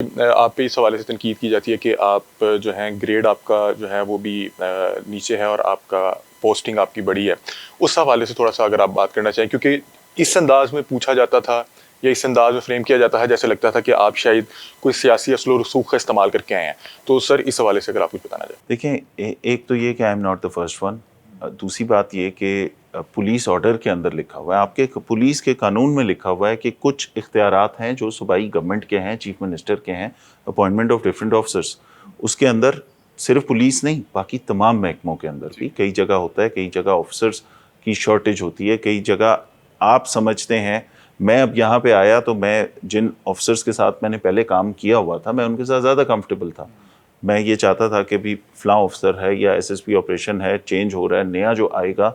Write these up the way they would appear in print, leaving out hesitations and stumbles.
آپ پہ اس حوالے سے تنقید کی جاتی ہے کہ آپ جو ہیں گریڈ آپ کا جو ہے وہ بھی نیچے ہے اور آپ کا پوسٹنگ آپ کی بڑی ہے. اس حوالے سے تھوڑا سا اگر آپ بات کرنا چاہیں، کیونکہ اس انداز میں پوچھا جاتا تھا یا اس انداز میں فریم کیا جاتا ہے جیسے لگتا تھا کہ آپ شاید کوئی سیاسی اصل و رسوخ کا استعمال کر کے آئے ہیں. تو سر اس حوالے سے اگر آپ کچھ بتانا چاہیں. دیکھیں، ایک تو یہ کہ I am not the first one. دوسری بات یہ کہ پولیس آرڈر کے اندر لکھا ہوا ہے، آپ کے پولیس کے قانون میں لکھا ہوا ہے کہ کچھ اختیارات ہیں جو صوبائی گورنمنٹ کے ہیں، چیف منسٹر کے ہیں، اپوائنٹمنٹ آف ڈفرینٹ آفیسرس. اس کے اندر صرف پولیس نہیں، باقی تمام محکموں کے اندر بھی کئی جگہ ہوتا ہے. کئی جگہ آفیسرس کی شارٹیج ہوتی ہے، کئی جگہ آپ سمجھتے ہیں. میں اب یہاں پہ آیا تو میں جن آفیسرس کے ساتھ میں نے پہلے کام کیا ہوا تھا، میں ان کے ساتھ زیادہ کمفرٹیبل تھا. میں یہ چاہتا تھا کہ بھی فلاں آفیسر ہے یا ایس ایس پی آپریشن ہے، چینج ہو رہا ہے، نیا جو آئے گا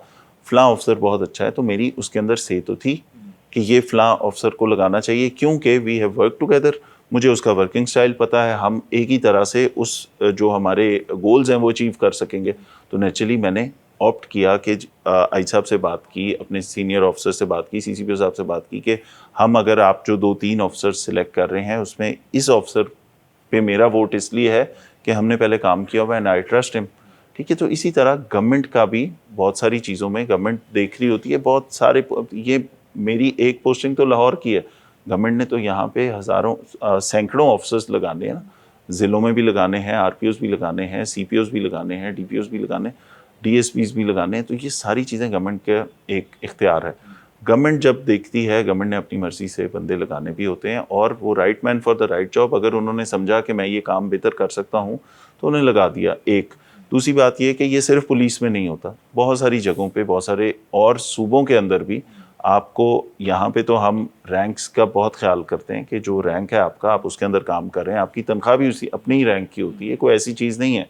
فلاں آفیسر بہت اچھا ہے. تو میری اس کے اندر سے تو تھی کہ یہ فلاں آفیسر کو لگانا چاہیے، کیونکہ وی ہیو ورک ٹوگیدر. مجھے اس کا ورکنگ سٹائل پتہ ہے، ہم ایک ہی طرح سے اس جو ہمارے گولز ہیں وہ اچیو کر سکیں گے. تو نیچرلی میں نے آپٹ کیا کہ آئی صاحب سے بات کی، اپنے سینئر آفیسر سے بات کی، سی سی پی او صاحب سے بات کی کہ ہم اگر آپ جو 2-3 آفیسر سلیکٹ کر رہے ہیں اس میں اس آفیسر پہ میرا ووٹ اس لیے ہے کہ ہم نے پہلے کام کیا ہوا ہے، آئی ٹرسٹ ہم. ٹھیک ہے. تو اسی طرح گورنمنٹ کا بھی بہت ساری چیزوں میں گورنمنٹ دیکھ رہی ہوتی ہے. بہت سارے یہ میری ایک پوسٹنگ تو لاہور کی ہے، گورنمنٹ نے تو یہاں پہ ہزاروں سینکڑوں آفیسرز لگانے ہیں نا، ضلعوں میں بھی لگانے ہیں، آر پی اوز بھی لگانے ہیں، سی پی اوز بھی لگانے ہیں، ڈی پی اوز بھی لگانے ہیں، ڈی ایس پیز بھی لگانے ہیں. تو یہ ساری چیزیں گورنمنٹ کا ایک اختیار ہے. گورنمنٹ جب دیکھتی ہے، گورنمنٹ نے اپنی مرضی سے بندے لگانے بھی ہوتے ہیں، اور وہ right man for the right job. اگر انہوں نے سمجھا کہ میں یہ کام بہتر کر سکتا ہوں تو انہیں لگا دیا. ایک دوسری بات یہ کہ یہ صرف پولیس میں نہیں ہوتا، بہت ساری جگہوں پہ، بہت سارے اور صوبوں کے اندر بھی. آپ کو یہاں پہ تو ہم رینکس کا بہت خیال کرتے ہیں کہ جو رینک ہے آپ کا، آپ اس کے اندر کام کر رہے ہیں، آپ کی تنخواہ بھی اسی اپنی ہی رینک کی ہوتی ہے، کوئی ایسی چیز نہیں ہے.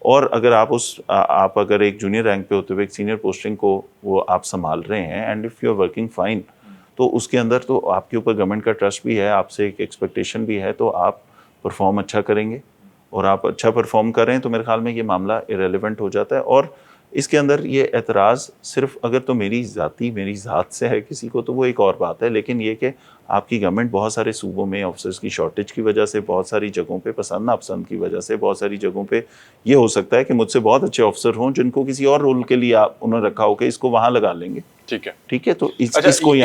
اور اگر آپ اگر ایک جونیئر رینک پہ ہوتے ہوئے ایک سینئر پوسٹنگ کو وہ آپ سنبھال رہے ہیں، and if you are working fine, تو اس کے اندر تو آپ کے اوپر گورنمنٹ کا ٹرسٹ بھی ہے، آپ سے ایک ایکسپیکٹیشن بھی ہے. تو آپ پرفارم اچھا کریں گے، اور آپ اچھا پرفارم کر رہے ہیں تو میرے خیال میں یہ معاملہ ایریلیونٹ ہو جاتا ہے. اور اس کے اندر یہ اعتراض صرف اگر تو میری ذات سے ہے کسی کو تو وہ ایک اور بات ہے، لیکن یہ کہ آپ کی گورنمنٹ بہت سارے صوبوں میں آفیسرز کی شارٹیج کی وجہ سے، بہت ساری جگہوں پہ پسند ناپسند کی وجہ سے، بہت ساری جگہوں پہ یہ ہو سکتا ہے کہ مجھ سے بہت اچھے آفیسر ہوں جن کو کسی اور رول کے لیے انہوں نے رکھا ہو کہ اس کو وہاں لگا لیں گے. ٹھیک ہے. ٹھیک ہے. تو اچھا اس کو